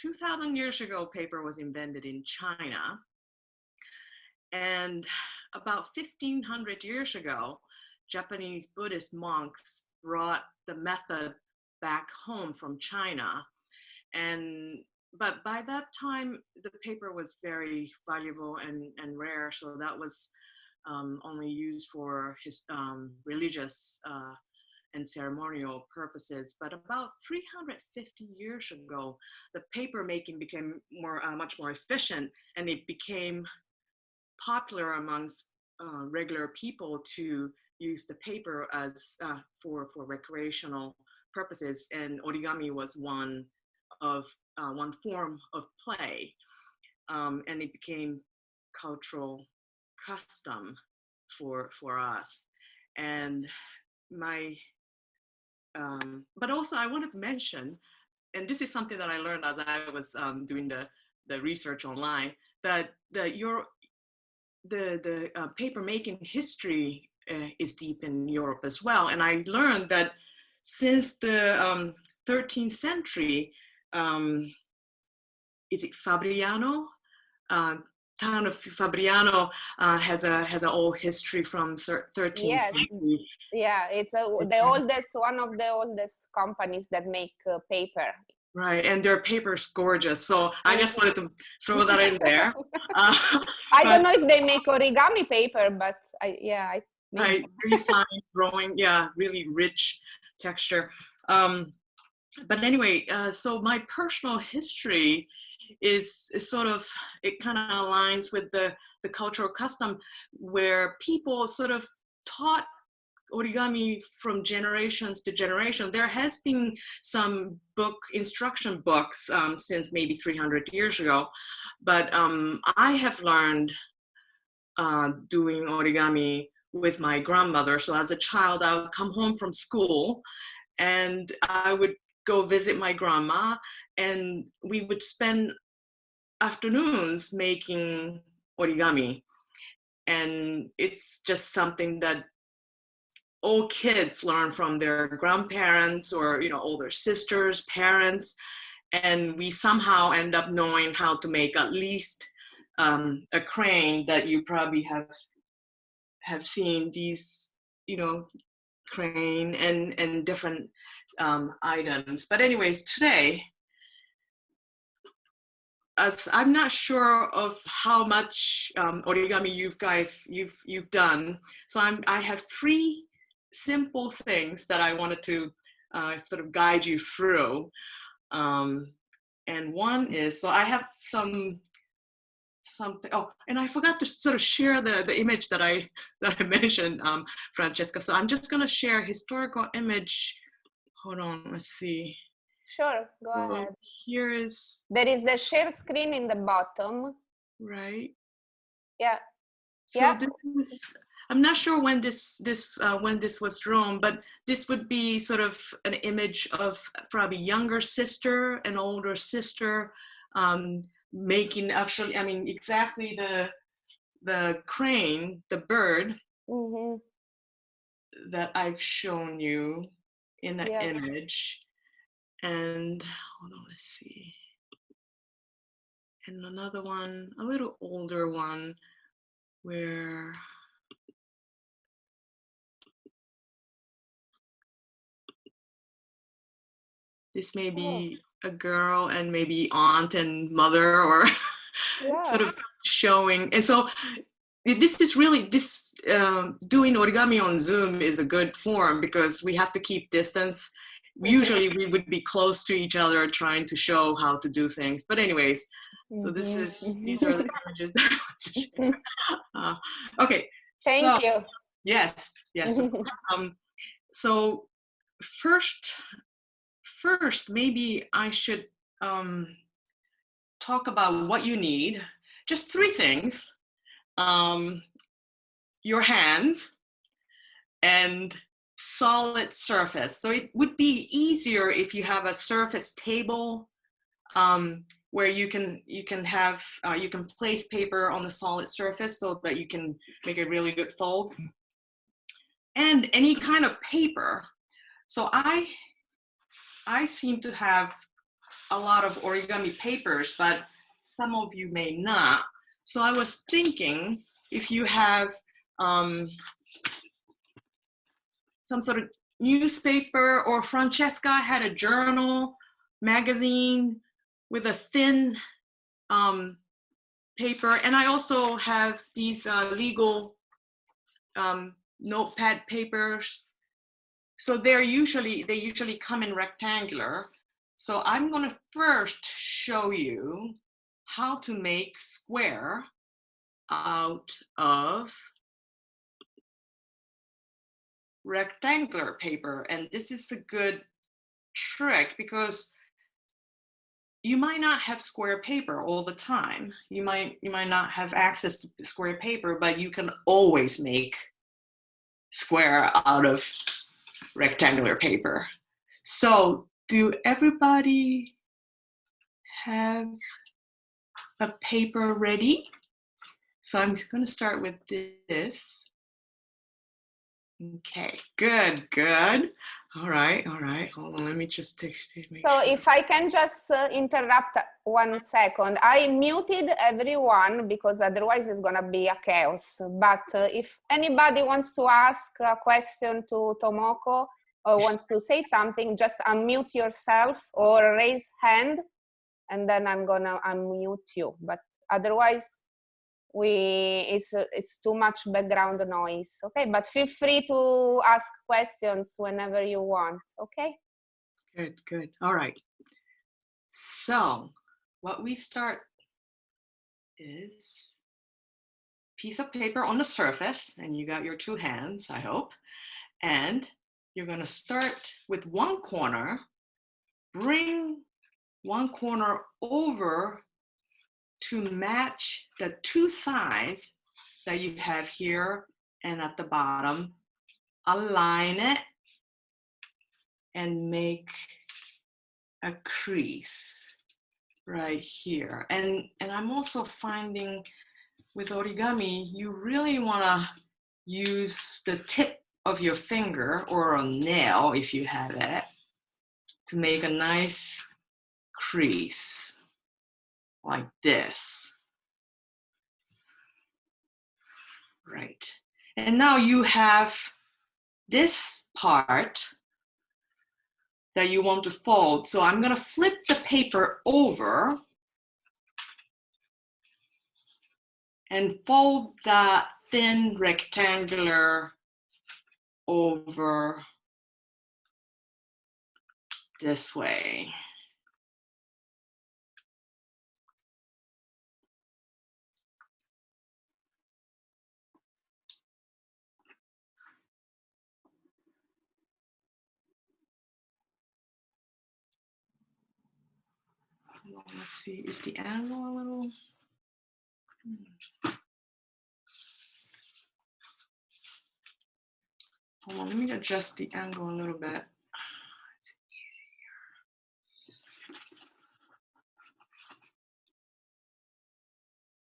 2,000 years ago, paper was invented in China. And about 1,500 years ago, Japanese Buddhist monks brought the method back home from China. But by that time, the paper was very valuable and rare, so that was only used for his religious and ceremonial purposes. But about 350 years ago, the paper making became much more efficient, and it became popular amongst regular people to use the paper as for recreational purposes, and origami was one form of play, and it became cultural custom for us. And but also I wanted to mention, and this is something that I learned as I was doing the research online, that the paper making history is deep in Europe as well. And I learned that since the 13th century, is it Fabriano? Town of Fabriano has an old history from 13th century. Yeah, it's one of the oldest companies that make paper. Right, and their paper's gorgeous. So I just wanted to throw that in there. I don't know if they make origami paper, but very fine drawing, really rich texture. But anyway, so my personal history is sort of, it kind of aligns with the cultural custom where people sort of taught origami from generations to generation. There has been some instruction books since maybe 300 years ago, but I have learned doing origami with my grandmother. So as a child, I would come home from school and I would go visit my grandma, and we would spend afternoons making origami. And it's just something that all kids learn from their grandparents or older sisters, parents, and we somehow end up knowing how to make at least a crane that you probably have seen, these crane and different items. But anyways, today, as I'm not sure of how much origami you've done, so I have 3 simple things that I wanted to sort of guide you through. And one is, so I have something. Oh, and I forgot to sort of share the image that I mentioned, Francesca. So I'm just going to share a historical image. Hold on, let's see. Sure, go ahead. There is the share screen in the bottom. Right. Yeah. So this is, I'm not sure when this was drawn, but this would be sort of an image of probably younger sister and older sister making, actually, I mean, exactly the crane, the bird that I've shown you in the image. And hold on, let's see. And another one, a little older one, where this may be a girl and maybe aunt and mother, or sort of showing. And so this is really, doing origami on Zoom is a good form because we have to keep distance. Usually we would be close to each other trying to show how to do things. But anyways, so these are the images that I want to share. Okay. Thank you. Yes. So first, maybe I should talk about what you need. Just 3 things. Your hands and solid surface. So it would be easier if you have a surface table where you can place paper on the solid surface so that you can make a really good fold. And any kind of paper. So I seem to have a lot of origami papers, but some of you may not. So I was thinking if you have some sort of newspaper, or Francesca had a journal, magazine with a thin paper, and I also have these legal notepad papers. So they usually come in rectangular. So I'm going to first show you how to make square out of rectangular paper. And this is a good trick because you might not have square paper all the time. You might not have access to square paper, but you can always make square out of rectangular paper. So do everybody have a paper ready? So I'm going to start with this. Okay, good. All right. Hold on, let me just take so if I can just interrupt 1 second. I muted everyone because otherwise it's going to be a chaos. But if anybody wants to ask a question to Tomoko or wants to say something, just unmute yourself or raise hand, and then I'm going to unmute you. But otherwise, it's too much background noise. Okay, but feel free to ask questions whenever you want. Okay. Good. All right. So what we start is piece of paper on the surface, and you got your 2 hands, I hope. And you're going to start with one corner, bring one corner over to match the 2 sides that you have here and at the bottom. Align it and make a crease right here. And I'm also finding with origami, you really want to use the tip of your finger or a nail, if you have it, to make a nice crease like this. Right. And now you have this part that you want to fold. So I'm going to flip the paper over and fold that thin rectangular over this way. Let's see, is the angle a little? Hold on, let me adjust the angle a little bit. It's easier.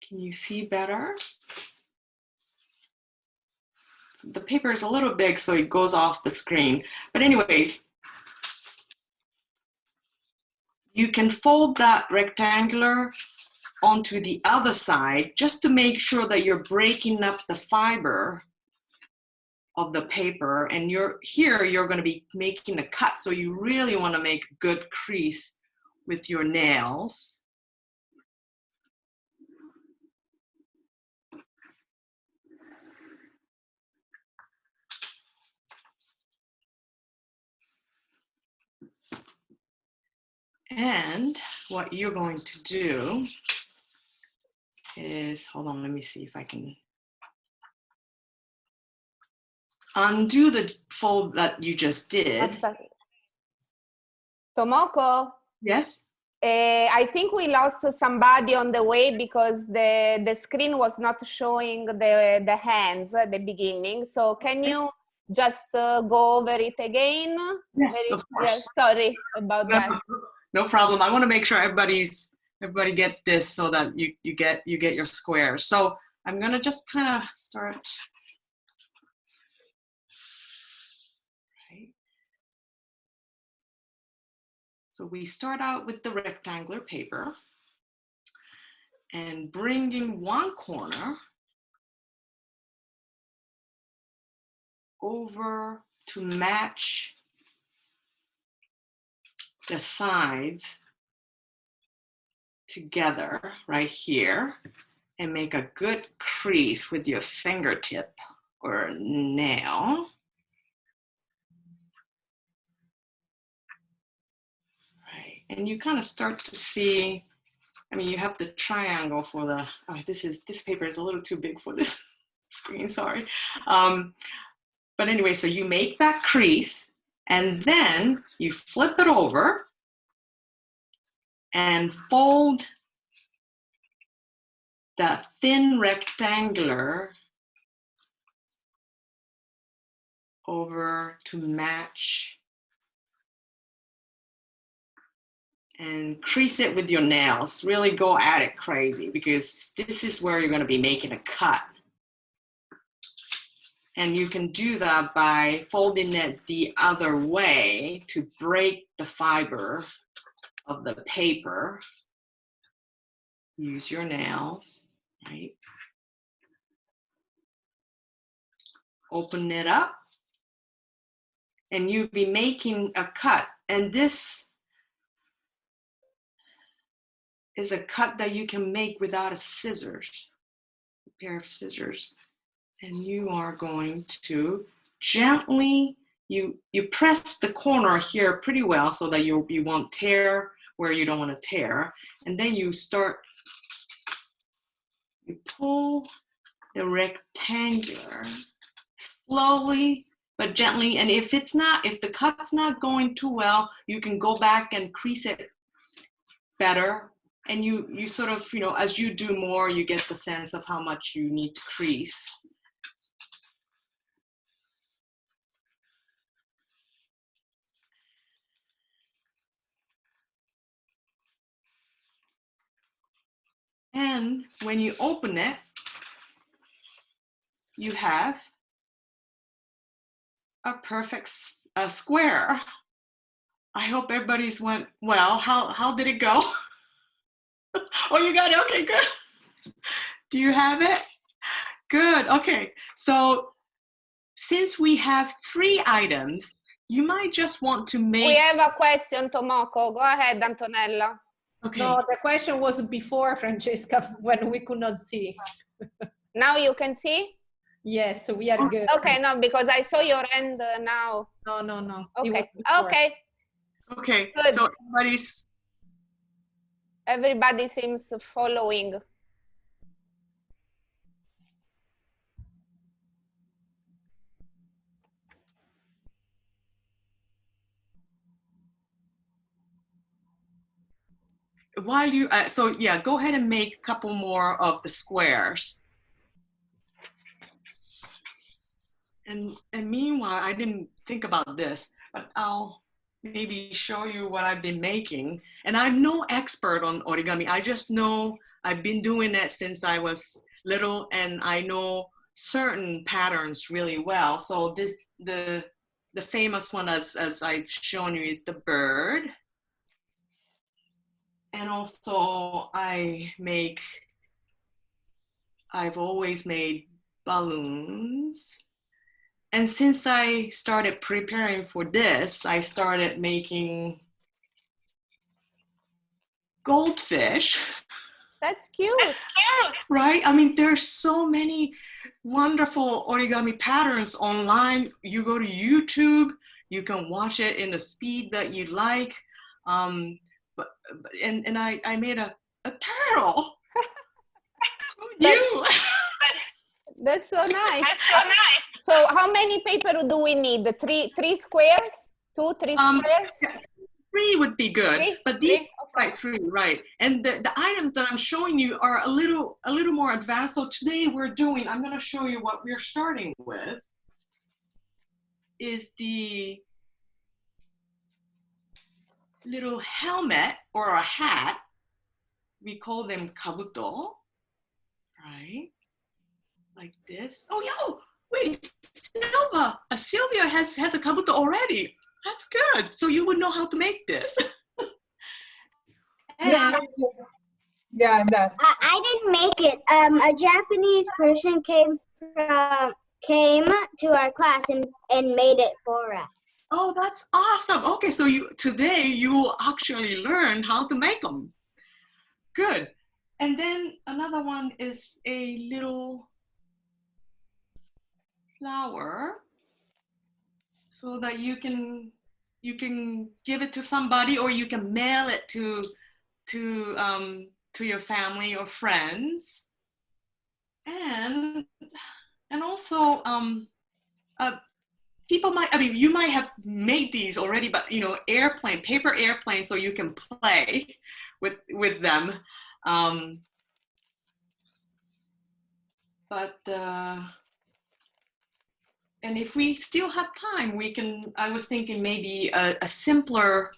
Can you see better? So the paper is a little big, so it goes off the screen. But anyways, you can fold that rectangular onto the other side just to make sure that you're breaking up the fiber of the paper, and you're going to be making a cut, so you really want to make a good crease with your nails. And what you're going to do is, hold on, let me see if I can undo the fold that you just did. Tomoko? Yes? I think we lost somebody on the way because the screen was not showing the hands at the beginning. So can you just go over it again? Yes, of course. Yes, sorry about that. No problem. I want to make sure everybody gets this so that you get your squares. So I'm gonna just kind of start. Right. So we start out with the rectangular paper and bringing one corner over to match the sides together right here, and make a good crease with your fingertip or nail. Right, and you kind of start to see, I mean, you have the triangle for the, this paper is a little too big for this screen, sorry. But anyway, so you make that crease and then you flip it over and fold the thin rectangular over to match and crease it with your nails. Really go at it crazy because this is where you're going to be making a cut. And you can do that by folding it the other way to break the fiber of the paper. Use your nails, right? Open it up and you'll be making a cut. And this is a cut that you can make without a scissors, a pair of scissors. And you are going to gently, you press the corner here pretty well so that you won't tear where you don't want to tear. And then you pull the rectangular slowly but gently. And if the cut's not going too well, you can go back and crease it better. And you sort of, as you do more, you get the sense of how much you need to crease. And when you open it, you have a perfect square. I hope everybody's went well. How did it go? Oh, you got it. Okay, good. Do you have it? Good. Okay. So since we have 3 items, you might just want to make... We have a question, Tomoko. Go ahead, Antonella. Okay. No, the question was before, Francesca, when we could not see. Now you can see? Yes, so we are good. Okay, no, because I saw your hand now. No. Okay, okay. Okay, good. So everybody seems following. While you, so yeah, go ahead and make a couple more of the squares. And meanwhile, I didn't think about this, but I'll maybe show you what I've been making. And I'm no expert on origami. I just know I've been doing it since I was little, and I know certain patterns really well. So the famous one, as I've shown you, is the bird. And also I've always made balloons. And since I started preparing for this, I started making goldfish. That's cute. That's cute, right? I mean, there's so many wonderful origami patterns online. You go to YouTube, you can watch it in the speed that you like. And I made a turtle. You. That's so nice. That's so nice. So how many paper do we need? Three squares? 2, 3 squares? Yeah, 3 would be good. 3? But these, 3? Okay. right, 3, right. And the items that I'm showing you are a little more advanced. So today I'm going to show you what we're starting with is the little helmet or a hat. We call them kabuto, right? Like this. Oh, yeah. Wait, Sylvia has a kabuto already. That's good. So you would know how to make this. And Yeah, that. I didn't make it. A Japanese person came to our class and made it for us. oh, that's awesome. Okay, so today you will actually learn how to make them. Good. And then another one is a little flower, so that you can give it to somebody, or you can mail it to your family or friends. And also people might, I mean, you might have made these already, but you know, paper airplane, so you can play with them. And if we still have time, I was thinking maybe a simpler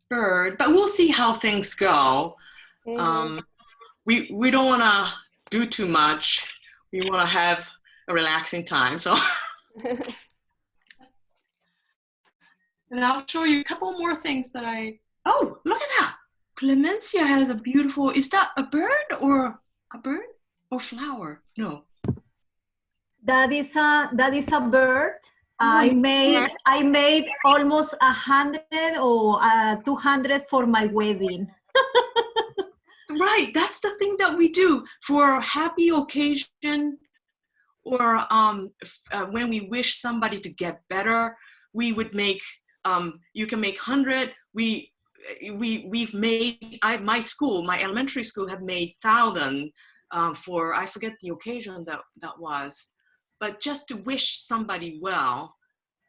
bird, but we'll see how things go. We don't want to do too much. We want to have a relaxing time. So, and I'll show you a couple more things that oh, look at that. Clemencia has a beautiful, is that a bird or flower? No. That is a bird. I made almost 100 or 200 for my wedding. Right, that's the thing that we do for a happy occasion, or when we wish somebody to get better. We would make, you can make 100. We've made, my elementary school have made 1,000 for, I forget the occasion that was, but just to wish somebody well.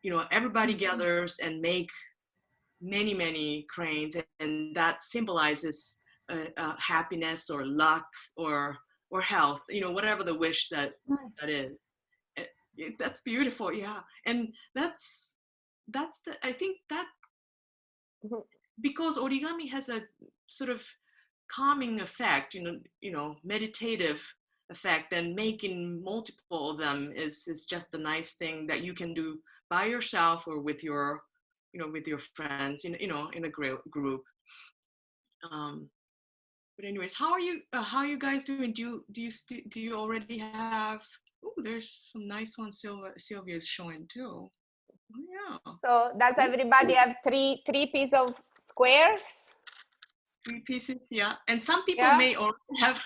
You know, everybody gathers and make many, many cranes, and that symbolizes happiness or luck or health, you know, whatever the wish that is. That's beautiful. Yeah. And that's I think that, because origami has a sort of calming effect, you know, meditative effect, and making multiple of them is just a nice thing that you can do by yourself or with your, you know, with your friends, in a group. But anyways, how are you guys doing? Do you already have? Oh, there's some nice ones Sylvia is showing too. Yeah. So does everybody have three pieces of squares? 3 pieces, yeah. And some people may already have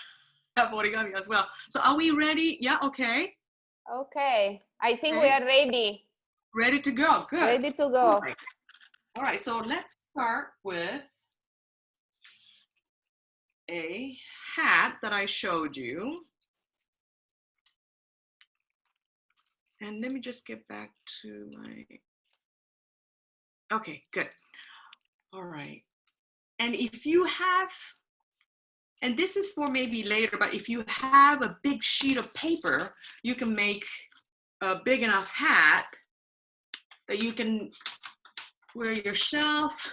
origami as well. So are we ready? Yeah. Okay. Okay. I think we are ready. Ready to go. Good. Ready to go. All right. So let's start with a hat that I showed you. And let me just get back to my, okay, good. All right. And if you have, and this is for maybe later, but if you have a big sheet of paper, you can make a big enough hat that you can wear yourself,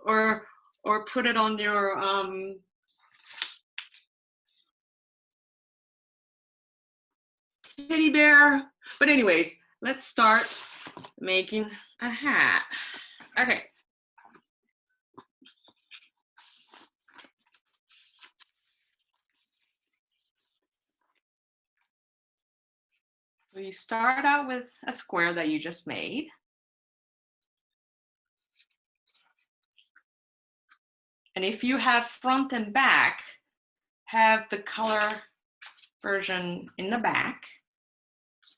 or put it on your teddy bear. But anyways, let's start making a hat. Okay. So you start out with a square that you just made. And if you have front and back, have the color version in the back,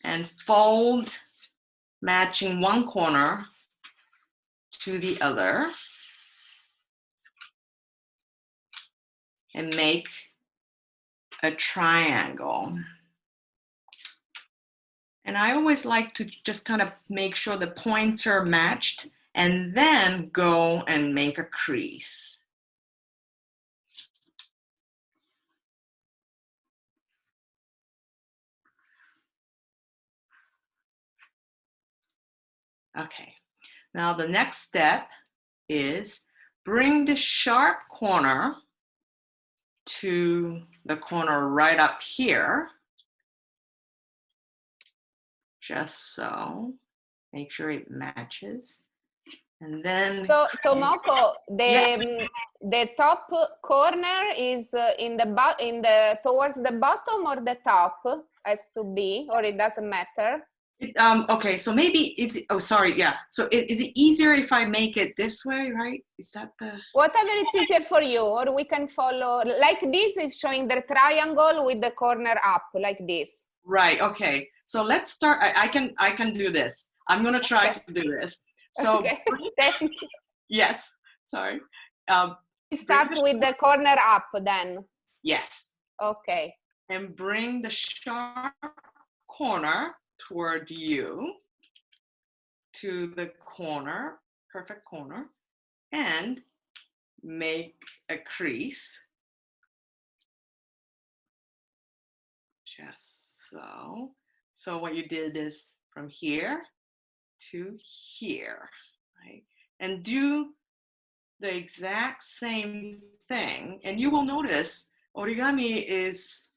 and fold matching one corner to the other, and make a triangle. And I always like to just kind of make sure the points are matched, and then go and make a crease. Okay, now the next step is bring the sharp corner to the corner right up here. Just so. Make sure it matches. And then So Tomoko, the top corner is in the towards the bottom or the top has to be, or it doesn't matter? okay, so maybe it's, oh, sorry, yeah. So is it easier if I make it this way, right? Is that the? Whatever it's easier for you, or we can follow, like this is showing the triangle with the corner up, like this. Right, okay. So let's start, I can do this. I'm gonna try to do this. So, Okay. Then yes, sorry. start with the corner up then. Yes. Okay. And bring the sharp corner toward you to the corner, perfect corner, and make a crease. Just so. So what you did is from here to here, right? And do the exact same thing. And you will notice origami is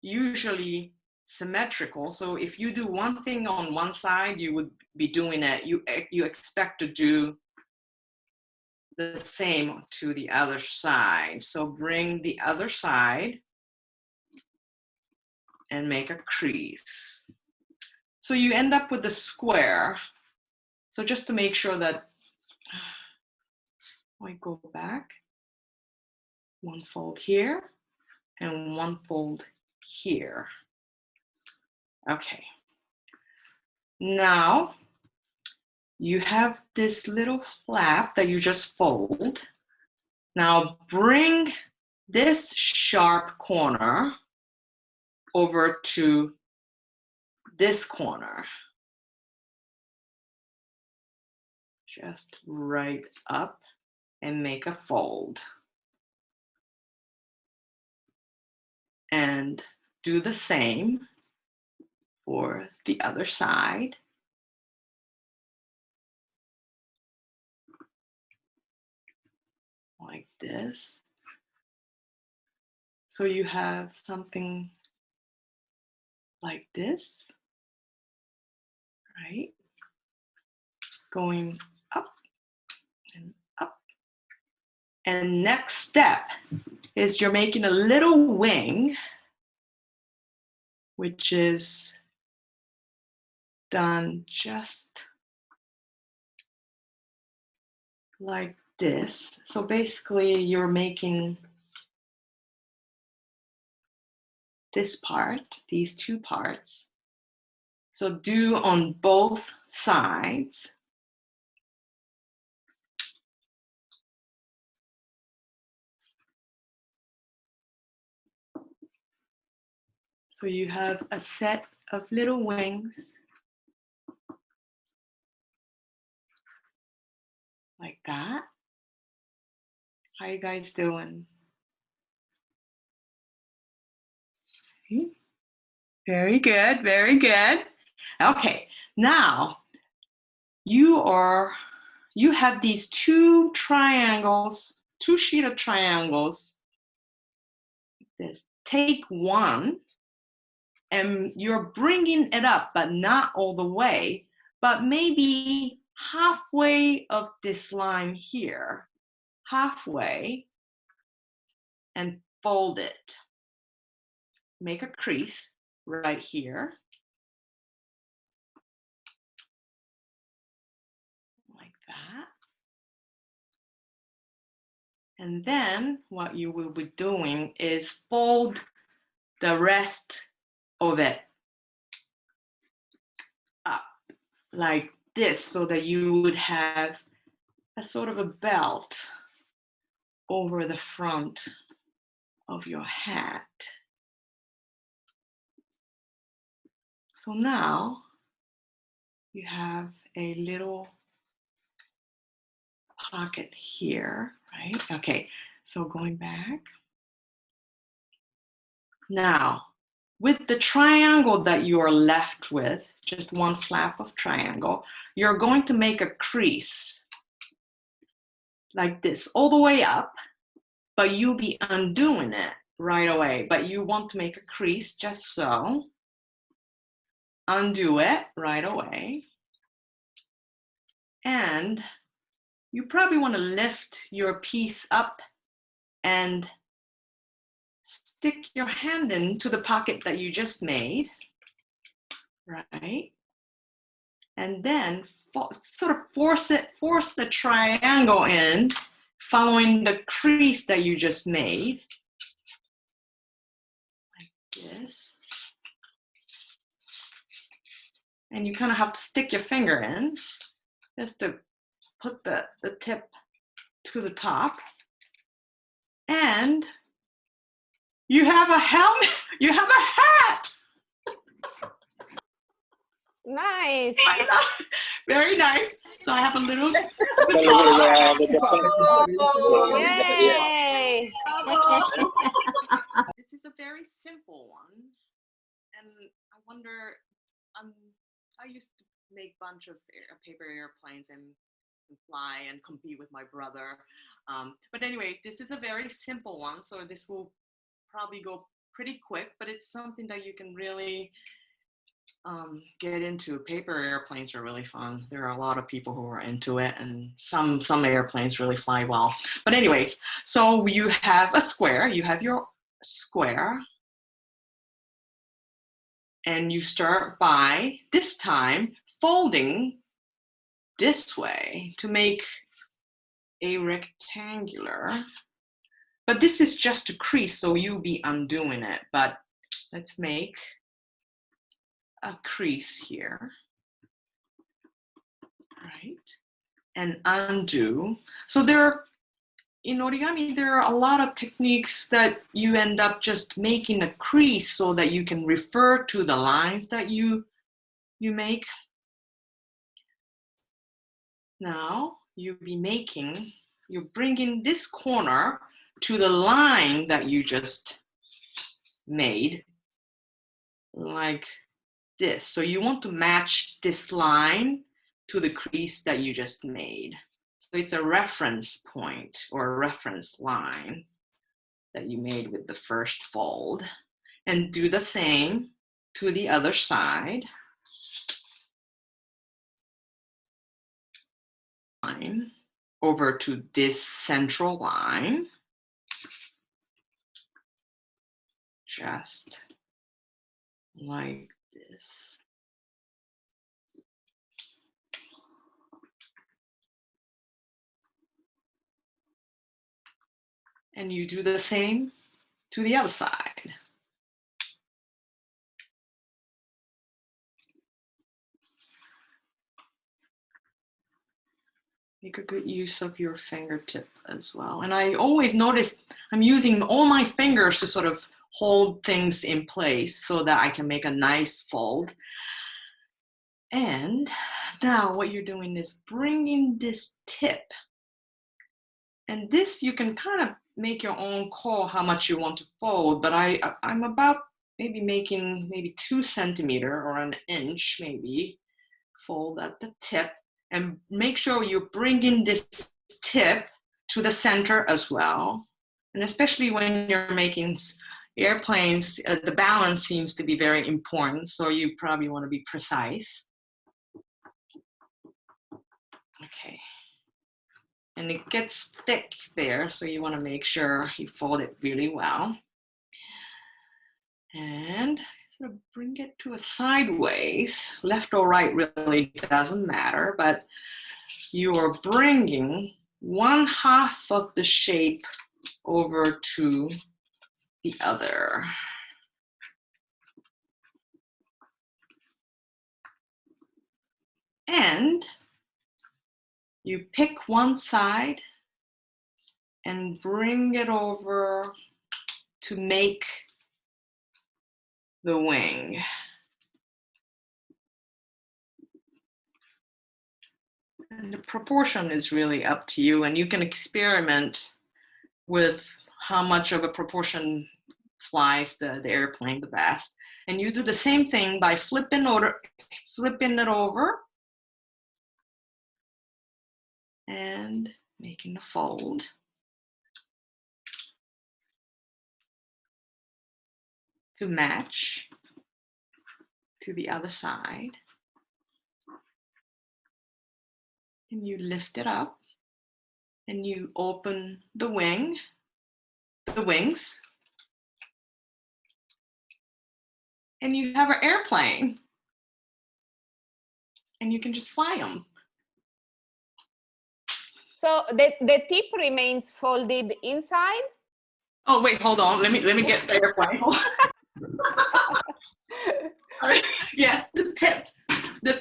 usually symmetrical. So if you do one thing on one side, you would be doing it. You expect to do the same to the other side. So bring the other side and make a crease. So you end up with a square. So just to make sure that I go back, one fold here and one fold here. Okay. Now you have this little flap that you just fold. Now bring this sharp corner over to this corner. Just right up and make a fold. And do the same for the other side. Like this. So you have something like this, right? Going up and up. And next step is you're making a little wing, which is done just like this. So basically you're making this part, these two parts. So do on both sides. So you have a set of little wings like that. How you guys doing? Very good, very good. Okay, now you have these two triangles, two sheet of triangles. This, take one, and you're bringing it up, but not all the way, but maybe halfway of this line here, halfway, and fold it. Make a crease right here. Like that. And then what you will be doing is fold the rest of it up like this, so that you would have a sort of a belt over the front of your hat. So now you have a little pocket here, right? Okay, so going back. Now, with the triangle that you are left with, just one flap of triangle, you're going to make a crease like this all the way up, but you'll be undoing it right away. But you want to make a crease just so. Undo it right away. And you probably want to lift your piece up and stick your hand into the pocket that you just made, right? And then sort of force the triangle in, following the crease that you just made, like this. And you kind of have to stick your finger in just to put the tip to the top. And you have a helmet, you have a hat. Nice. Very nice. So I have a little. Yay. This is a very simple one. And I wonder, I used to make a bunch of paper airplanes and fly and compete with my brother. But anyway, this is a very simple one. So this will probably go pretty quick, but it's something that you can really get into. Paper airplanes are really fun. There are a lot of people who are into it, and some airplanes really fly well. But anyways, so you have a square, you have your square, and you start by this time folding this way to make a rectangular. But this is just a crease, so you'll be undoing it. But let's make a crease here, right? And undo. So there are, in origami, there are a lot of techniques that you end up just making a crease so that you can refer to the lines that you make. Now you're bringing this corner to the line that you just made, like this. So you want to match this line to the crease that you just made. So it's a reference point or a reference line that you made with the first fold. And do the same to the other side. Line over to this central line. Just like this. And you do the same to the other side. Make a good use of your fingertip as well. And I always notice I'm using all my fingers to sort of hold things in place so that I can make a nice fold. And now what you're doing is bringing this tip. And this you can kind of make your own call how much you want to fold, but I'm about making 2 centimeters or an inch maybe fold at the tip, and make sure you're bringing this tip to the center as well. And especially when you're making airplanes, the balance seems to be very important, so you probably want to be precise. Okay. And it gets thick there, so you want to make sure you fold it really well. And sort of bring it to a sideways. Left or right really doesn't matter, but you are bringing 1/2 of the shape over to the other. And you pick one side and bring it over to make the wing. And the proportion is really up to you, and you can experiment with how much of a proportion flies the airplane the best. And you do the same thing by flipping it over and making a fold. To match to the other side. And you lift it up and you open the wings, and you have an airplane, and you can just fly them. So the tip remains folded inside? Oh wait, hold on. Let me get the airplane. All right. Yes, the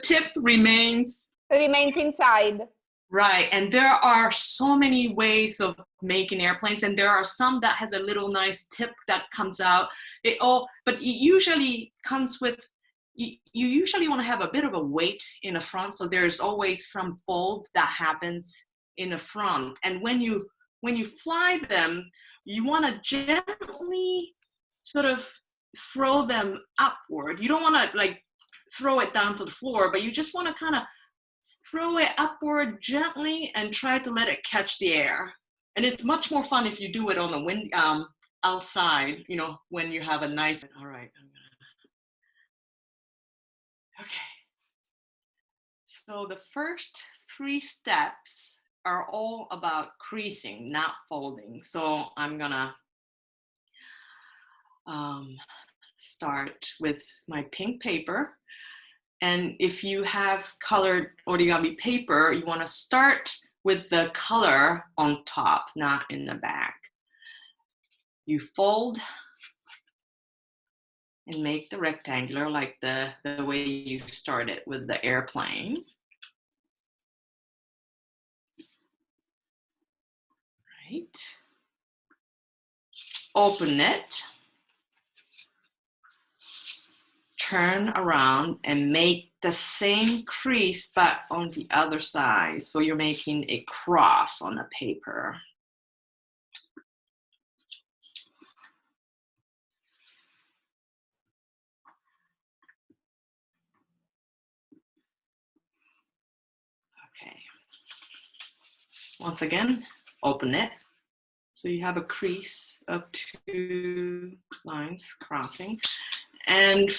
tip remains Inside. right. And there are so many ways of making airplanes, and there are some that has a little nice tip that comes out. But it usually comes with, you usually want to have a bit of a weight in the front, so there's always some fold that happens in the front. And when you fly them, you want to gently sort of throw them upward. You don't want to like throw it down to the floor, but you just want to kind of throw it upward gently and try to let it catch the air. And it's much more fun if you do it on the wind outside, you know, when you have a nice. All right. Okay. So the first 3 steps are all about creasing, not folding. So I'm gonna start with my pink paper. And if you have colored origami paper, you want to start with the color on top, not in the back. You fold and make the rectangular like the way you started with the airplane. Right. Open it. Turn around and make the same crease but on the other side. So you're making a cross on the paper. Okay. Once again, open it. So you have a crease of 2 lines crossing. And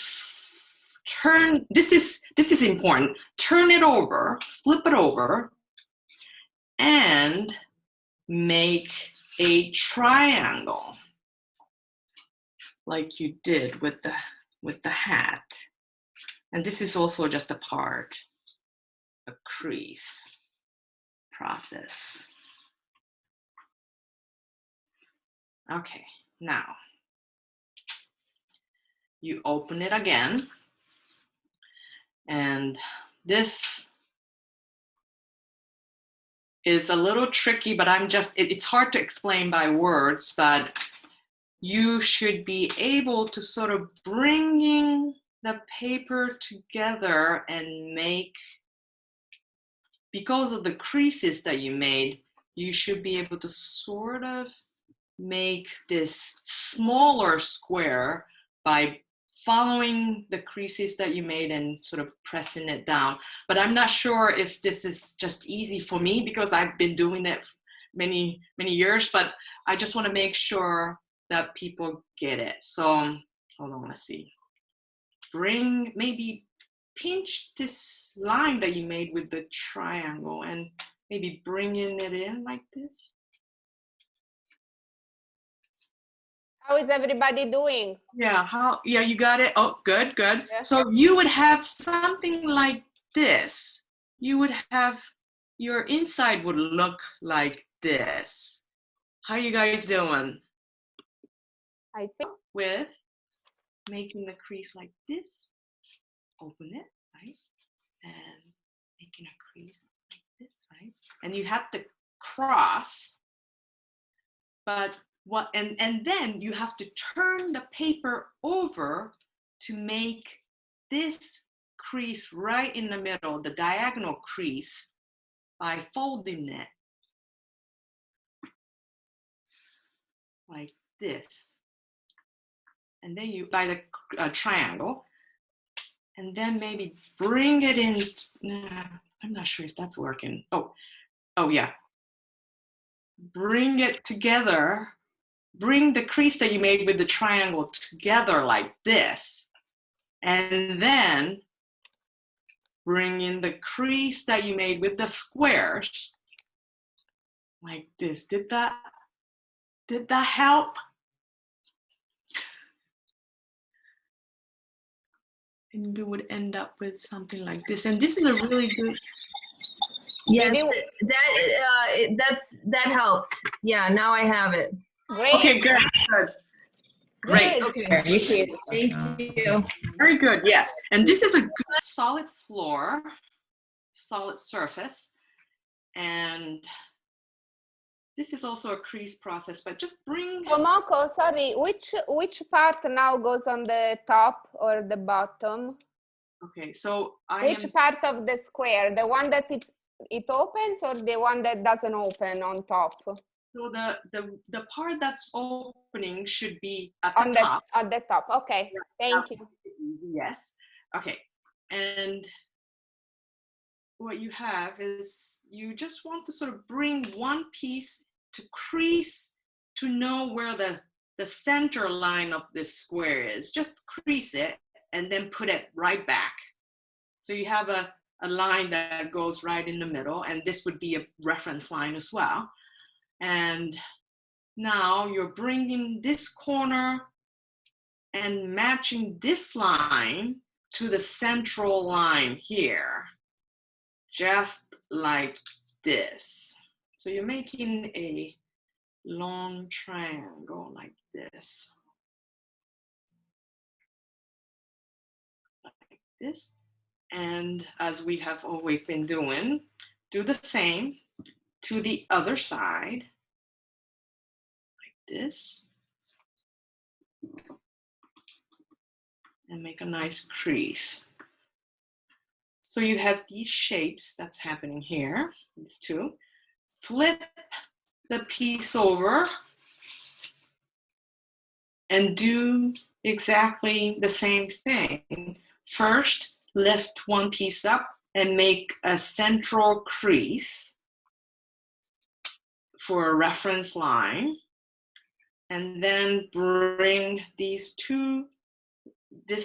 turn, this is important, turn it over, flip it over, and make a triangle like you did with the hat. And this is also just a part of crease process. Okay, now you open it again, and this is a little tricky, but it's hard to explain by words, but you should be able to sort of bringing the paper together and make, because of the creases that you made, you should be able to sort of make this smaller square by following the creases that you made and sort of pressing it down. But I'm not sure if this is just easy for me because I've been doing it many years, but I just want to make sure that people get it. So hold on, let's see. Maybe pinch this line that you made with the triangle and maybe bringing it in like this. How is everybody doing? Yeah, yeah, you got it. Oh, good. Yeah. So you would have something like this. You would have, your inside would look like this. How you guys doing? I think. With making the crease like this, open it, right? And making a crease like this, right? And you have to cross, but and then you have to turn the paper over to make this crease right in the middle, the diagonal crease, by folding it like this. And then you, by the triangle, and then maybe bring it in. I'm not sure if that's working. Oh yeah. Bring it together. Bring the crease that you made with the triangle together like this. And then bring in the crease that you made with the squares like this. Did that help? And you would end up with something like this. And this is a really good. Yes, Maybe- that helped. Yeah, now I have it. Great. Okay, good. Great. Good. Okay. Thank you. Very good. Yes. And this is a good solid floor, solid surface. And this is also a crease process, but just bring. Tomoko, sorry, which part now goes on the top or the bottom? Okay, so Which part of the square? The one that it opens or the one that doesn't open on top? So the part that's opening should be at the top. At the top. Okay. Thank you. Easy, yes. Okay. And what you have is you just want to sort of bring one piece to crease to know where the center line of this square is. Just crease it and then put it right back. So you have a line that goes right in the middle, and this would be a reference line as well. And now you're bringing this corner and matching this line to the central line here, just like this. So you're making a long triangle like this. Like this. And as we have always been doing, do the same to the other side, like this. And make a nice crease. So you have these shapes that's happening here, these two. Flip the piece over and do exactly the same thing. First, lift one piece up and make a central crease for a reference line. And then bring this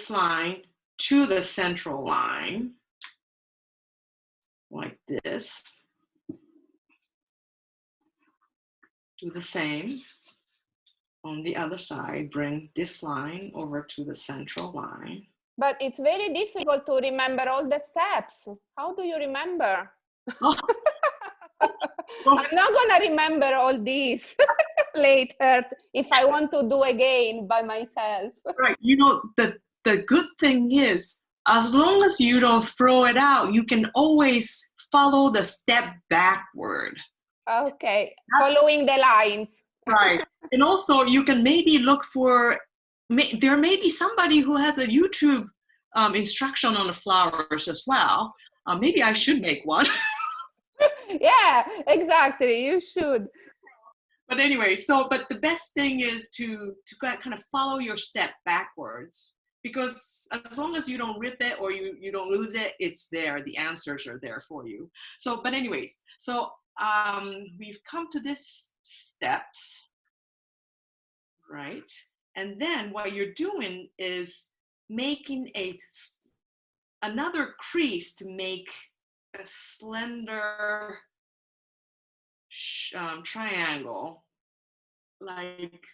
line to the central line, like this. Do the same on the other side. Bring this line over to the central line. But it's very difficult to remember all the steps. How do you remember? I'm not gonna remember all these later if I want to do again by myself. Right. You know, the good thing is, as long as you don't throw it out, you can always follow the step backward. Okay, following the lines. Right. And also you can maybe look for, there may be somebody who has a YouTube instruction on the flowers as well. Maybe I should make one. Yeah, exactly, you should. But anyway, but the best thing is to kind of follow your step backwards, because as long as you don't rip it or you don't lose it, it's there. The answers are there for you. So, but anyways, so we've come to this steps, right? And then what you're doing is making another crease to make a slender triangle like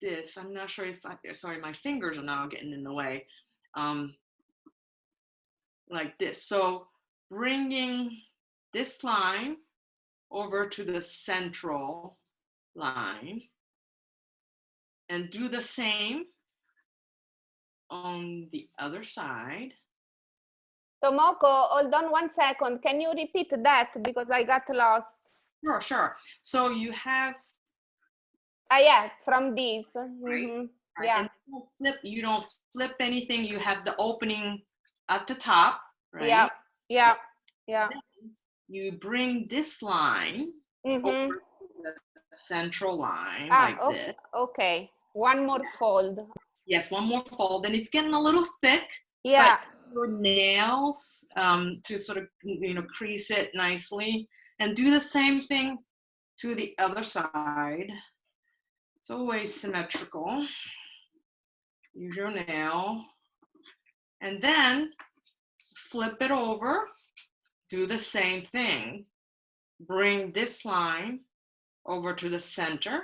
this. I'm not sure if sorry, my fingers are now getting in the way. Like this. So bringing this line over to the central line and do the same on the other side. Tomoko, hold on 1 second. Can you repeat that because I got lost? Sure. So you have yeah, from these. right? Mm-hmm. Right. Yeah. And you don't flip anything. You have the opening at the top, right? Yeah. You bring this line Mm-hmm. over the central line Ah, like this. okay. One more fold. Yes, one more fold, and it's getting a little thick. Yeah. But your nails to sort of crease it nicely, and do the same thing to the other side. It's always symmetrical. Use your nail, and then flip it over. Do the same thing. Bring this line over to the center.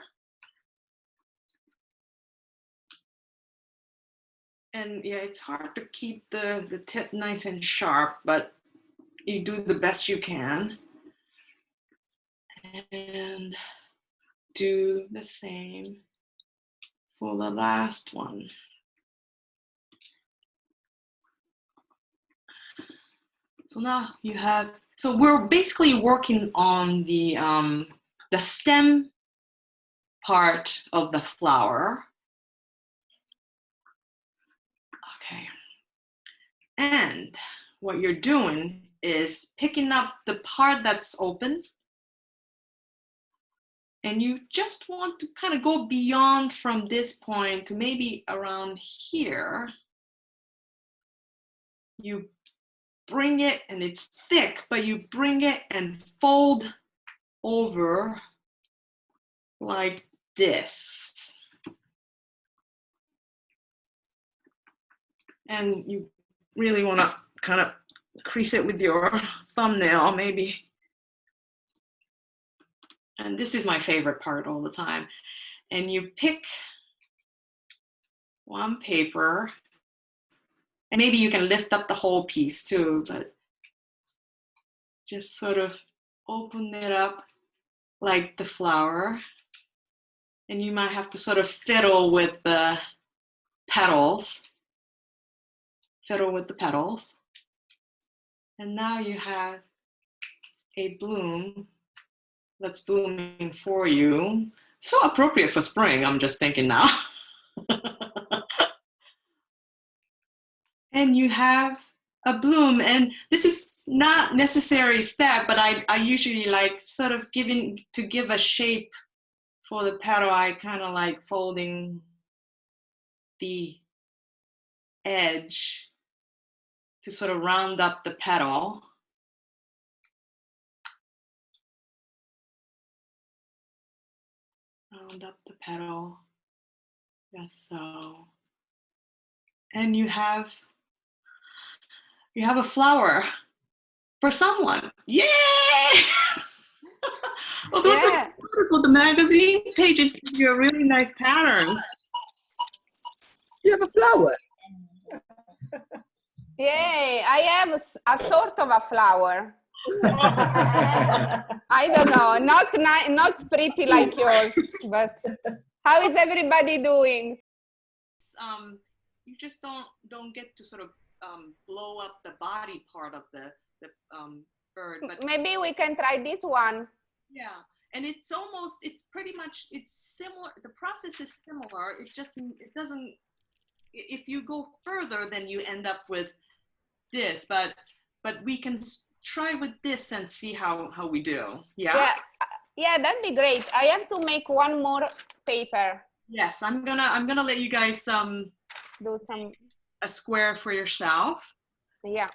And yeah, it's hard to keep the tip nice and sharp, but you do the best you can. And do the same for the last one. So now you have, so we're basically working on the stem part of the flower. Okay. And what you're doing is picking up the part that's open, and you just want to kind of go beyond from this point to maybe around here. You bring it, and it's thick, but you bring it and fold over like this. And you really want to kind of crease it with your thumbnail, maybe. And this is my favorite part all the time. And you pick one paper, and maybe you can lift up the whole piece too, but just sort of open it up like the flower. And you might have to sort of fiddle with the petals. Fiddle with the petals. And now you have a bloom that's blooming for you. So appropriate for spring, I'm just thinking now. And you have a bloom, and this is not necessary step, but I usually like sort of to give a shape for the petal. I kind of like folding the edge to sort of round up the petal. Round up the petal, just so. And you have a flower for someone. Yay! Oh, those are beautiful. The magazine pages give you a really nice pattern. You have a flower. Yay, I have a sort of a flower. I don't know, not pretty like yours, but how is everybody doing? You just don't get to sort of blow up the body part of the bird. But maybe we can try this one. Yeah, and it's pretty much, it's similar. The process is similar. It doesn't, if you go further, then you end up with this, but we can try with this and see how we do. Yeah, that'd be great. I have to make one more paper. Yes, I'm gonna let you guys do a square for yourself. Yeah.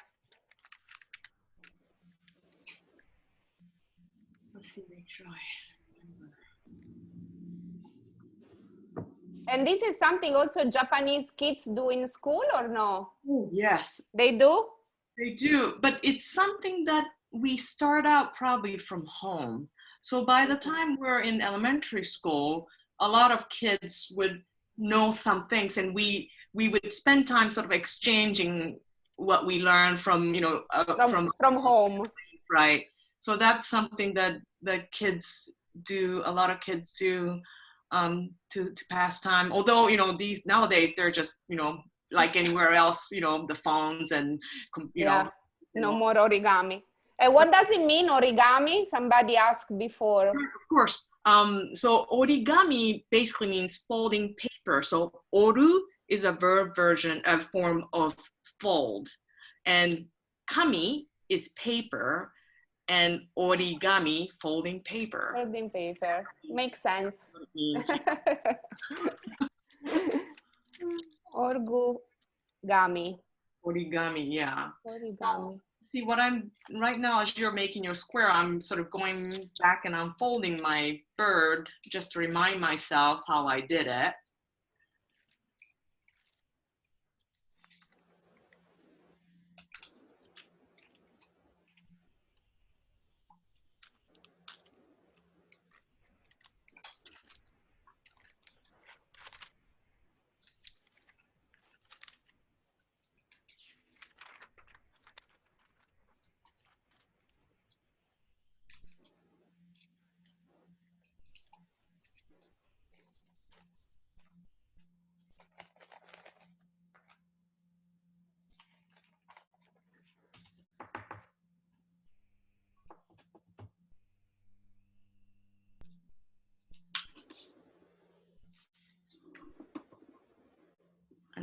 Let's see, make sure And this is something also Japanese kids do in school, or no? Oh, yes. They do? They do, but it's something that we start out probably from home. So by the time we're in elementary school, a lot of kids would know some things, and we would spend time sort of exchanging what we learned from, from home. Right. So that's something that the kids do, a lot of kids do to pass time. Although, these nowadays, they're just, like anywhere else, the phones and, no more origami. What does it mean, origami? Somebody asked before. Of course. So origami basically means folding paper. So oru is a verb form of fold. And kami is paper, and origami, folding paper. Folding paper. Makes sense. Origami. Origami, yeah. Origami. See, what I'm right now, as you're making your square, I'm sort of going back and I'm folding my bird just to remind myself how I did it.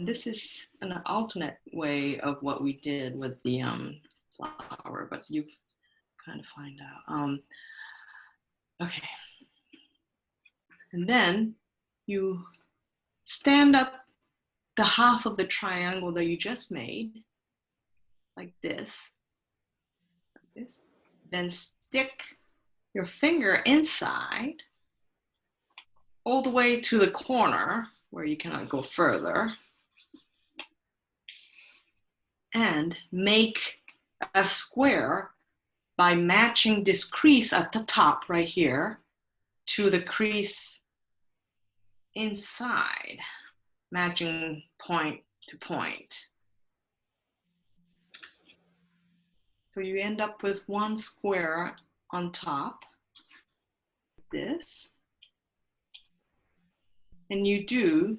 And this is an alternate way of what we did with the flower, but you kind of find out. Okay. And then you stand up the half of the triangle that you just made, like this. Like this. Then stick your finger inside all the way to the corner where you cannot go further, and make a square by matching this crease at the top right here to the crease inside, matching point to point. So you end up with one square on top, this, and you do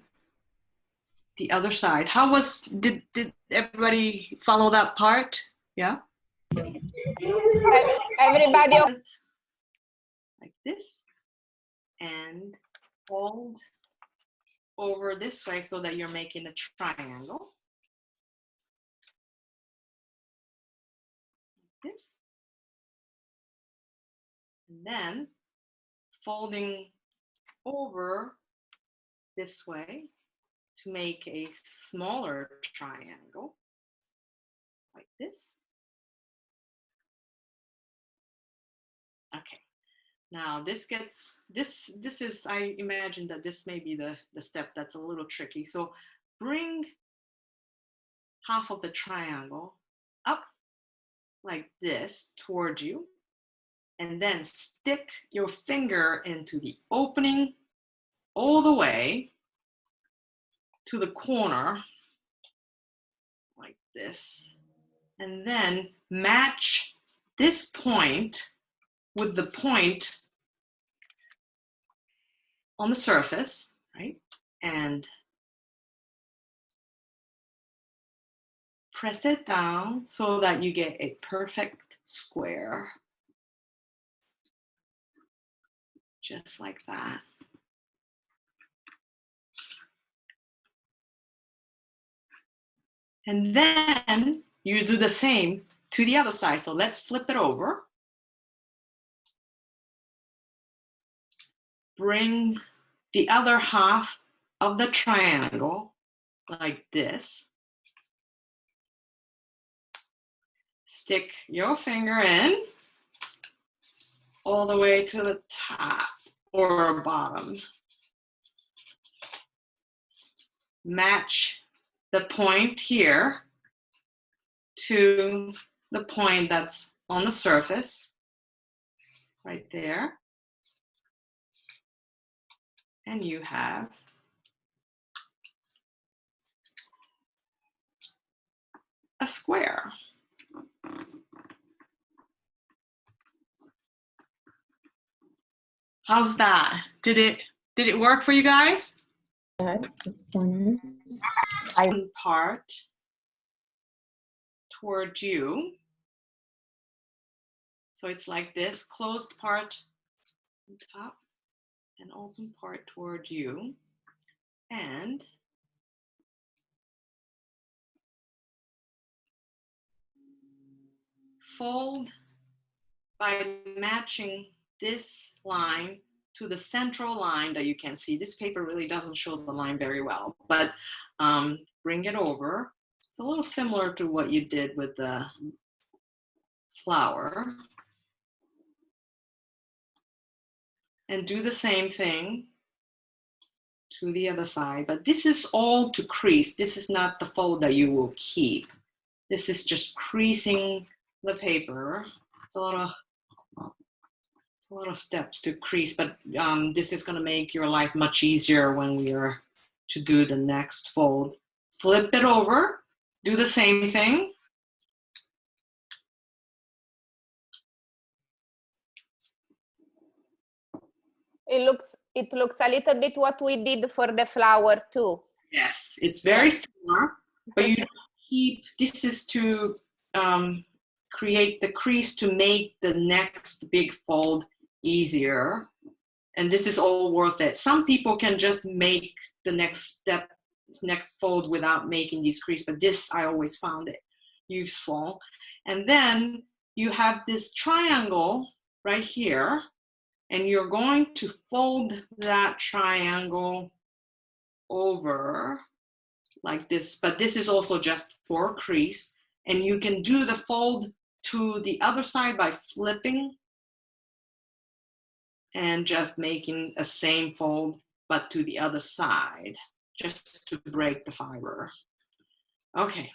the other side. How was, did everybody follow that part? Yeah? Everybody. Like this, and fold over this way so that you're making a triangle. Like this. And then folding over this way to make a smaller triangle, like this. Okay, now this gets, this is, I imagine that this may be the step that's a little tricky. So bring half of the triangle up like this towards you, and then stick your finger into the opening all the way to the corner, like this. And then match this point with the point on the surface, right? And press it down so that you get a perfect square. Just like that. And then you do the same to the other side. So let's flip it over. Bring the other half of the triangle like this. Stick your finger in all the way to the top or bottom. Match the point here to the point that's on the surface, right there. And you have a square. How's that? Did it work for you guys? One part towards you. So it's like this, closed part on top and open part toward you. And fold by matching this line to the central line that you can see. This paper really doesn't show the line very well, but bring it over. It's a little similar to what you did with the flower. And do the same thing to the other side, but this is all to crease. This is not the fold that you will keep. This is just creasing the paper. It's a lot of steps to crease, but this is going to make your life much easier when we are to do the next fold. Flip it over, do the same thing. It looks a little bit what we did for the flower too. Yes, it's very similar, but you keep, this is to create the crease to make the next big fold easier. And this is all worth it. Some people can just make the next step next fold without making these creases, but this I always found it useful. And then you have this triangle right here, and you're going to fold that triangle over like this, but this is also just for a crease, and you can do the fold to the other side by flipping and just making a same fold but to the other side, just to break the fiber. Okay,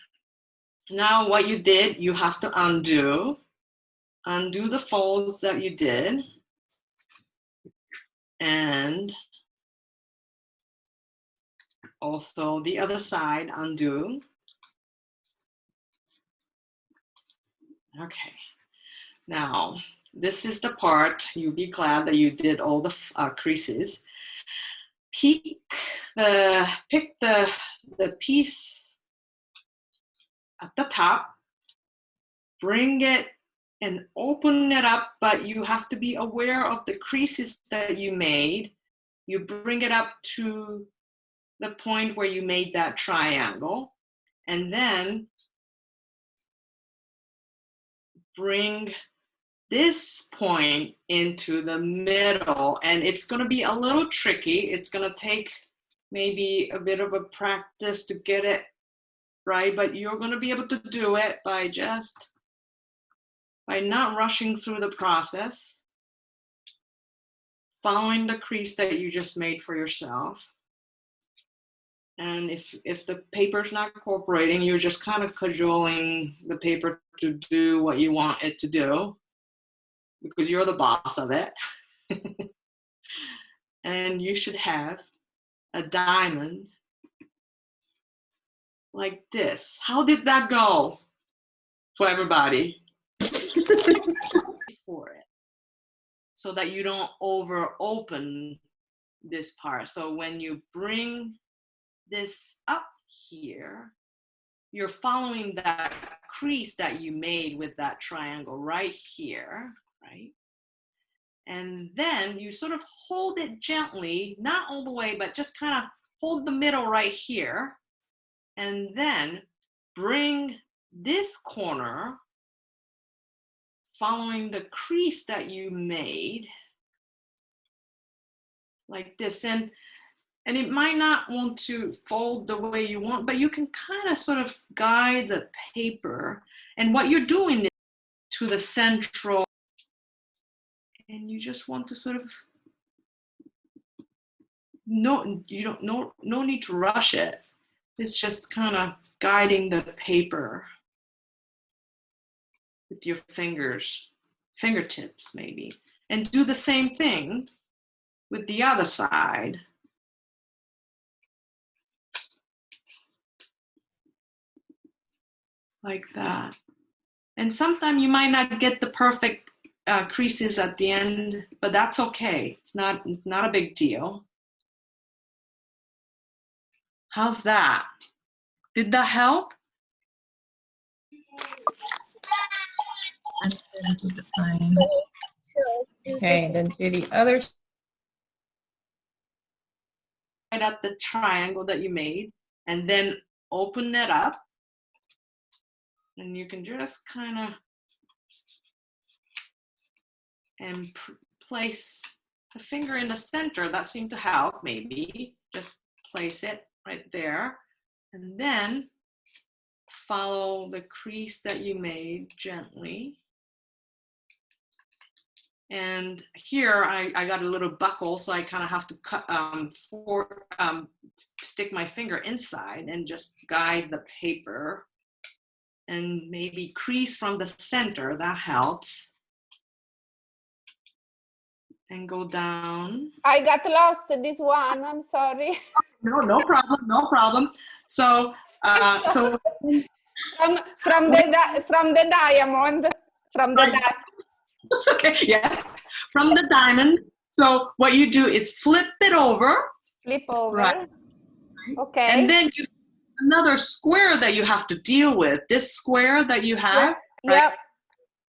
now what you did, you have to undo the folds that you did, and also the other side, undo. Okay, now this is the part you'll be glad that you did all the creases. Pick the piece at the top, bring it and open it up, but you have to be aware of the creases that you made. You bring it up to the point where you made that triangle, and then bring this point into the middle, and it's going to be a little tricky. It's going to take maybe a bit of a practice to get it right, but you're going to be able to do it by not rushing through the process, following the crease that you just made for yourself. And if the paper's not cooperating, you're just kind of cajoling the paper to do what you want it to do, because you're the boss of it. And you should have a diamond like this. How did that go for everybody? For it, so that you don't over open this part. So when you bring this up here, you're following that crease that you made with that triangle right here, right? And then you sort of hold it gently, not all the way, but just kind of hold the middle right here, and then bring this corner following the crease that you made like this. And it might not want to fold the way you want, but you can kind of sort of guide the paper. And what you're doing is to the central, and you just want to sort of, no need to rush it. It's just kind of guiding the paper with your fingertips maybe. And do the same thing with the other side. Like that. And sometimes you might not get the perfect creases at the end, but that's okay. It's not a big deal. How's that? Did that help? Okay, then do the other. Right at the triangle that you made, and then open it up. And you can just kind of and place a finger in the center. That seemed to help, maybe. Just place it right there. And then follow the crease that you made gently. And here I got a little buckle, so I kind of have to cut stick my finger inside and just guide the paper. And maybe crease from the center, that helps. And go down. I got lost in this one, I'm sorry. No problem, no problem. So, from the diamond, It's okay, yes. From the diamond. So what you do is flip it over. Flip over. Right. Okay. And then you another square that you have to deal with. This square that you have, Yep. right?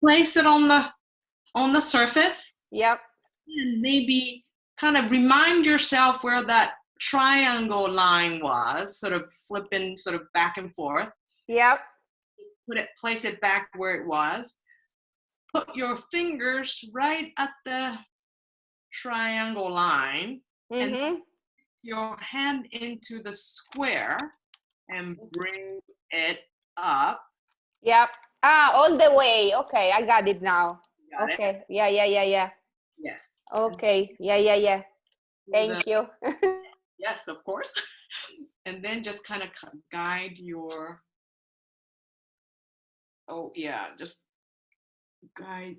Place it on the surface. Yep. And maybe kind of remind yourself where that triangle line was, sort of flipping sort of back and forth. Yep. Just place it back where it was. Put your fingers right at the triangle line and your hand into the square and bring it up. Yep. Ah, all the way. Okay, I got it now. Got Okay. it? Yeah. Yes. Okay. Yeah. Thank you. Yes, of course. And then just kind of guide your, just guide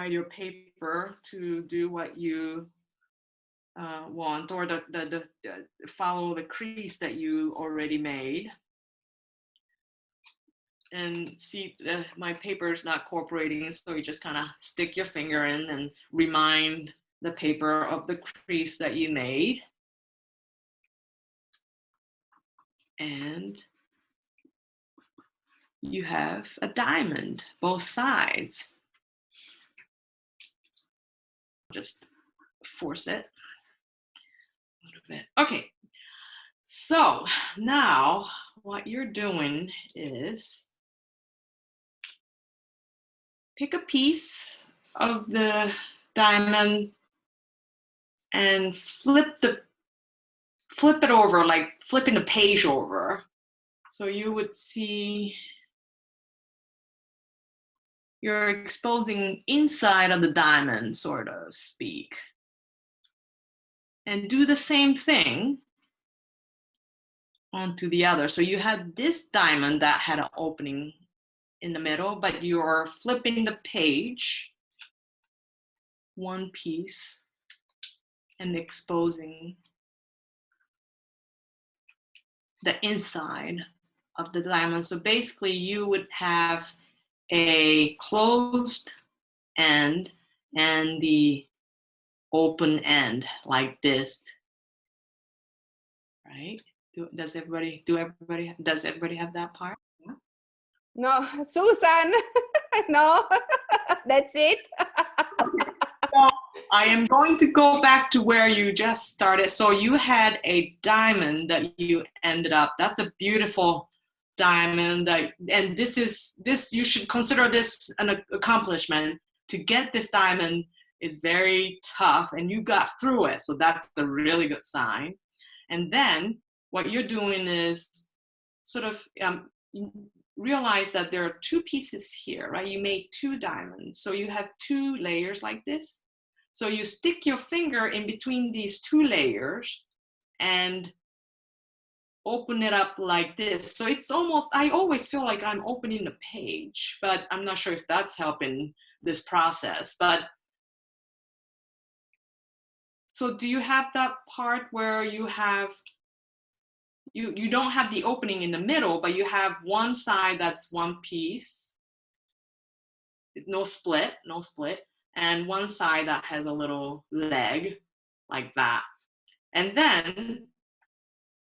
your paper to do what you want, or the follow the crease that you already made. And see, my paper is not cooperating, so you just kind of stick your finger in and remind the paper of the crease that you made. And you have a diamond, both sides. Just force it a little bit. Okay, so now what you're doing is pick a piece of the diamond and flip it over, like flipping the page over. So you would see you're exposing inside of the diamond, sort of speak. And do the same thing onto the other. So you had this diamond that had an opening in the middle, but you're flipping the page one piece and exposing the inside of the diamond. So basically you would have a closed end and the open end like this, right? Does everybody have that part? Yeah. No, Susan. No, that's it. So I am going to go back to where you just started. So you had a diamond that you ended up. That's a beautiful diamond. And this you should consider this an accomplishment. To get this diamond is very tough, and you got through it. So that's a really good sign. And then what you're doing is sort of realize that there are two pieces here, right? You made two diamonds. So you have two layers like this. So you stick your finger in between these two layers and open it up like this. So it's almost, I always feel like I'm opening the page, but I'm not sure if that's helping this process. But so do you have that part where you have, you don't have the opening in the middle, but you have one side that's one piece, no split, and one side that has a little leg like that. And then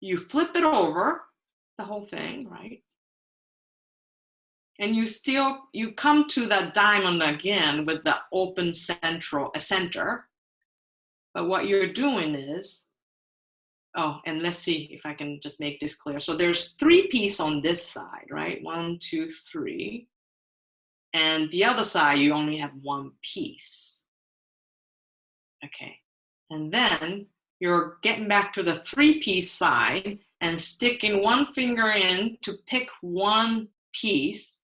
you flip it over, the whole thing, right? And you come to that diamond again with the open center. But what you're doing is, and let's see if I can just make this clear. So there's 3 pieces on this side, right? 1, 2, 3. And the other side, you only have 1 piece. Okay. And then you're getting back to the 3-piece side and sticking one finger in to pick one piece.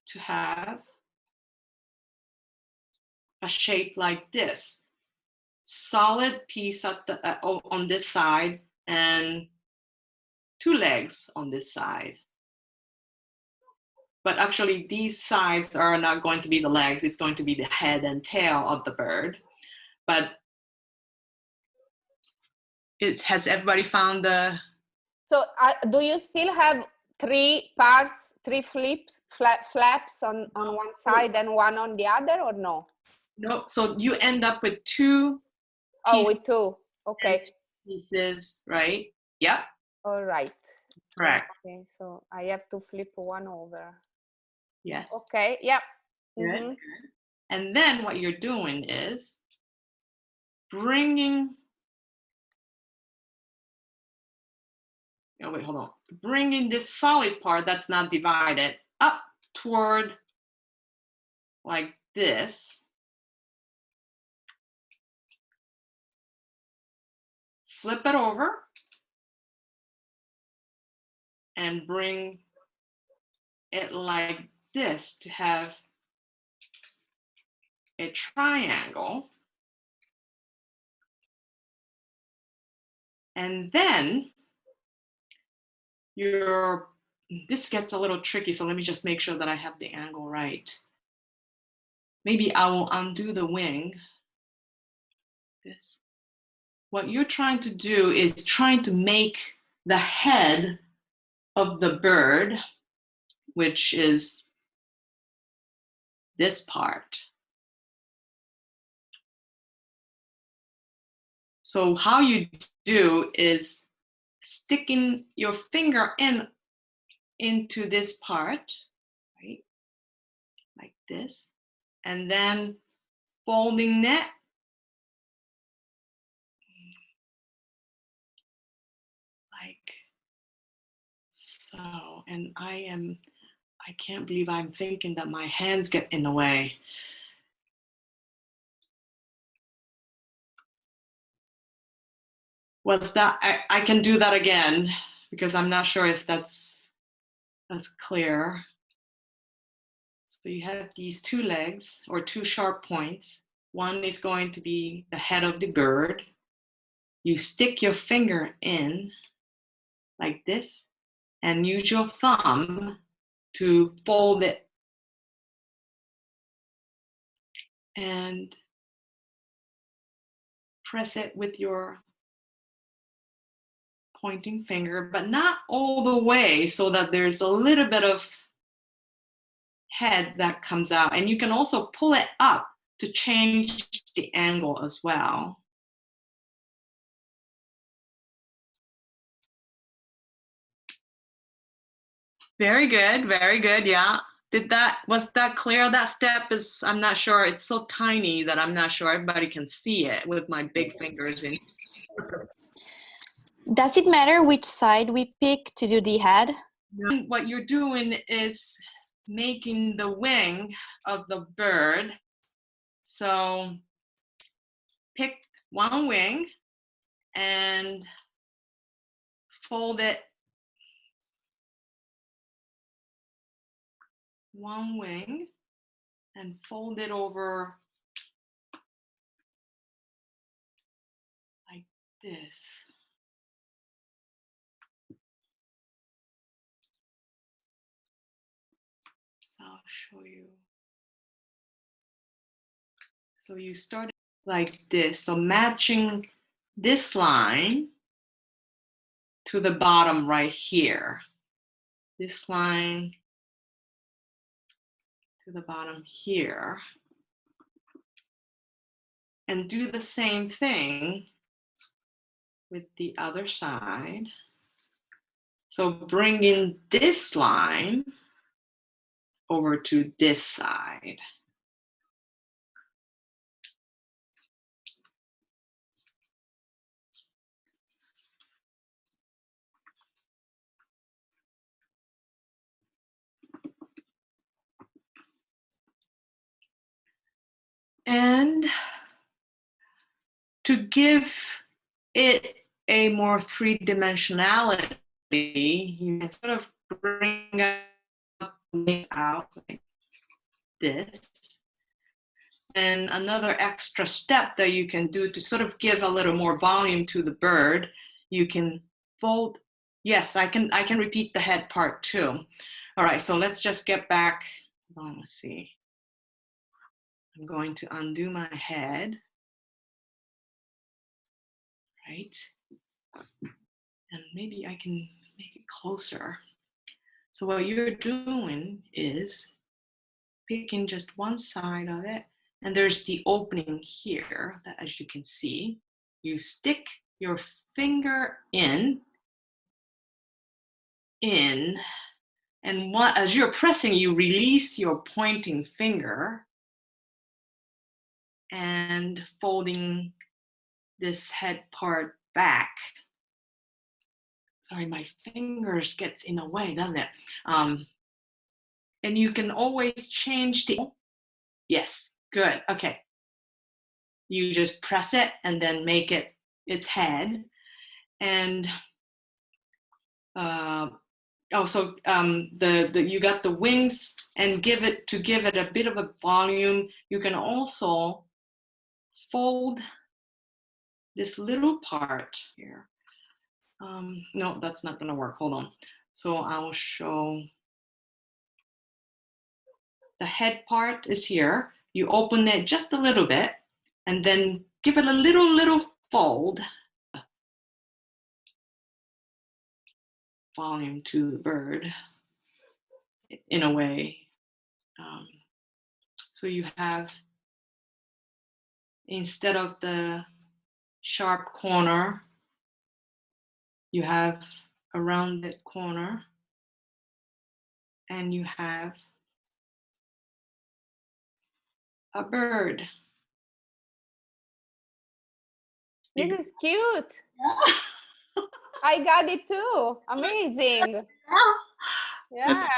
To have a shape like this. Solid piece at the on this side and 2 legs on this side. But actually these sides are not going to be the legs, it's going to be the head and tail of the bird. But has everybody found the... So do you still have 3 parts, 3 flaps on one side and one on the other, or no? No, so you end up with 2 Oh, with 2. Okay. Pieces, right? Yep. All right. Correct. Okay, so I have to flip one over. Yes. Okay, yep. Good. And then what you're doing is bringing, oh wait, hold on. Bringing this solid part that's not divided up toward like this. Flip it over and bring it like this to have a triangle. And then this gets a little tricky, so let me just make sure that I have the angle right. Maybe I will undo the wing. This. What you're trying to do is trying to make the head of the bird, which is this part. So how you do is sticking your finger into this part, right? Like this, and then folding it like so. And I can't believe I'm thinking that my hands get in the way. Was that, I can do that again because I'm not sure if that's clear. So you have these two legs or two sharp points. One is going to be the head of the bird. You stick your finger in like this and use your thumb to fold it. And press it with your pointing finger, but not all the way, so that there's a little bit of head that comes out. And you can also pull it up to change the angle as well. Very good, yeah. Was that clear? That step is, I'm not sure, it's so tiny that I'm not sure everybody can see it with my big fingers in. Does it matter which side we pick to do the head? What you're doing is making the wing of the bird. So pick one wing and fold it one wing and fold it over like this. So I'll show you. So you start like this. So matching this line to the bottom right here. This line to the bottom here. And do the same thing with the other side. So bringing this line over to this side. And to give it a more three-dimensionality, you can sort of bring out like this. And another extra step that you can do to sort of give a little more volume to the bird, you can fold. Yes, I can repeat the head part too. All right, so let's just get back. Hold on, let's see. I'm going to undo my head. Right? And maybe I can make it closer. So what you're doing is picking just one side of it, and there's the opening here that, as you can see, you stick your finger in, and as you're pressing, you release your pointing finger, and folding this head part back. Sorry, my fingers gets in the way, doesn't it? And you can always change the, yes, good, okay. You just press it and then make it its head. And you got the wings, and give it a bit of a volume. You can also fold this little part here. No, that's not gonna work, hold on. So I'll show, the head part is here. You open it just a little bit and then give it a little fold. Volume to the bird in a way. So you have, instead of the sharp corner, you have a rounded corner, and you have a bird. This is cute. I got it too. Amazing. Yeah.